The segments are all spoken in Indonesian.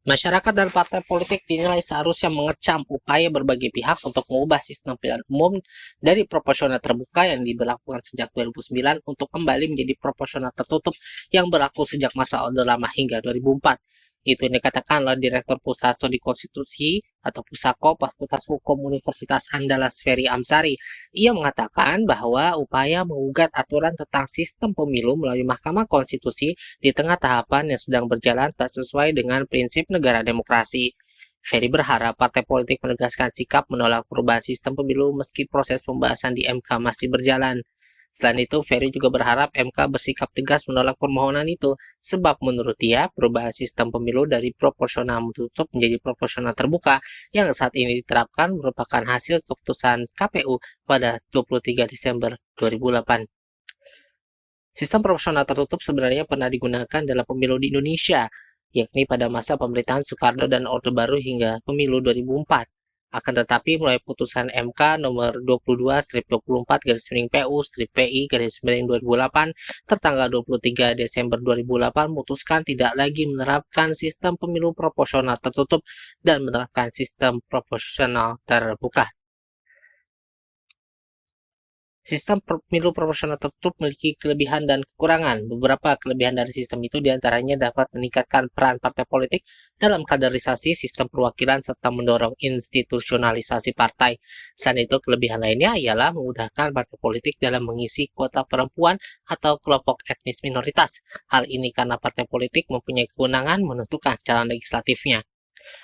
Masyarakat dan partai politik dinilai seharusnya mengecam upaya berbagai pihak untuk mengubah sistem pilihan umum dari proporsional terbuka yang diberlakukan sejak 2009 untuk kembali menjadi proporsional tertutup yang berlaku sejak masa Orde Lama hingga 2004. Itu yang dikatakan oleh Direktur Pusat Studi Konstitusi atau Pusako Fakultas Hukum Universitas Andalas Ferry Amsari. Ia mengatakan bahwa upaya mengugat aturan tentang sistem pemilu melalui Mahkamah Konstitusi di tengah tahapan yang sedang berjalan tak sesuai dengan prinsip negara demokrasi. Ferry berharap partai politik menegaskan sikap menolak perubahan sistem pemilu meski proses pembahasan di MK masih berjalan. Selain itu, Ferry juga berharap MK bersikap tegas menolak permohonan itu, sebab menurut dia, perubahan sistem pemilu dari proporsional tertutup menjadi proporsional terbuka yang saat ini diterapkan merupakan hasil keputusan KPU pada 23 Desember 2008. Sistem proporsional tertutup sebenarnya pernah digunakan dalam pemilu di Indonesia, yakni pada masa pemerintahan Soekarno dan Orde Baru hingga pemilu 2004. Akan tetapi mulai putusan MK nomor 22/24/PU/PI/2008 tertanggal 23 Desember 2008 memutuskan tidak lagi menerapkan sistem pemilu proporsional tertutup dan menerapkan sistem proporsional terbuka. Sistem pemilu proporsional tertutup memiliki kelebihan dan kekurangan. Beberapa kelebihan dari sistem itu diantaranya dapat meningkatkan peran partai politik dalam kaderisasi sistem perwakilan serta mendorong institusionalisasi partai. Selain itu, kelebihan lainnya ialah memudahkan partai politik dalam mengisi kuota perempuan atau kelompok etnis minoritas. Hal ini karena partai politik mempunyai kewenangan menentukan calon legislatifnya.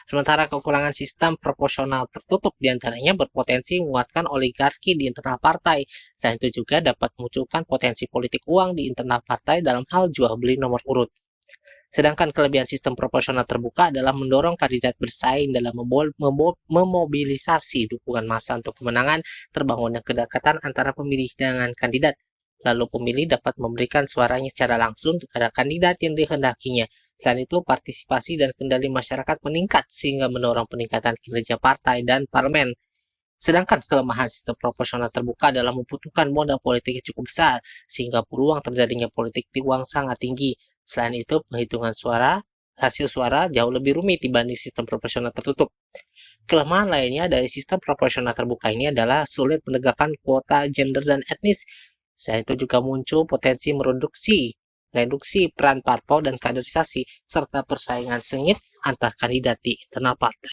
Sementara kekurangan sistem proporsional tertutup diantaranya berpotensi menguatkan oligarki di internal partai. Selain itu juga dapat memunculkan potensi politik uang di internal partai dalam hal jual beli nomor urut. Sedangkan kelebihan sistem proporsional terbuka adalah mendorong kandidat bersaing dalam memobilisasi dukungan massa untuk kemenangan, terbangunnya kedekatan antara pemilih dengan kandidat. Lalu pemilih dapat memberikan suaranya secara langsung kepada kandidat yang dikehendakinya. Selain itu, partisipasi dan kendali masyarakat meningkat sehingga mendorong peningkatan kinerja partai dan parlemen. Sedangkan kelemahan sistem proporsional terbuka adalah membutuhkan modal politik yang cukup besar, sehingga peluang terjadinya politik uang sangat tinggi. Selain itu, penghitungan hasil suara jauh lebih rumit dibanding sistem proporsional tertutup. Kelemahan lainnya dari sistem proporsional terbuka ini adalah sulit menegakkan kuota gender dan etnis. Selain itu juga muncul potensi reduksi peran parpol dan kaderisasi, serta persaingan sengit antar kandidat di internal partai.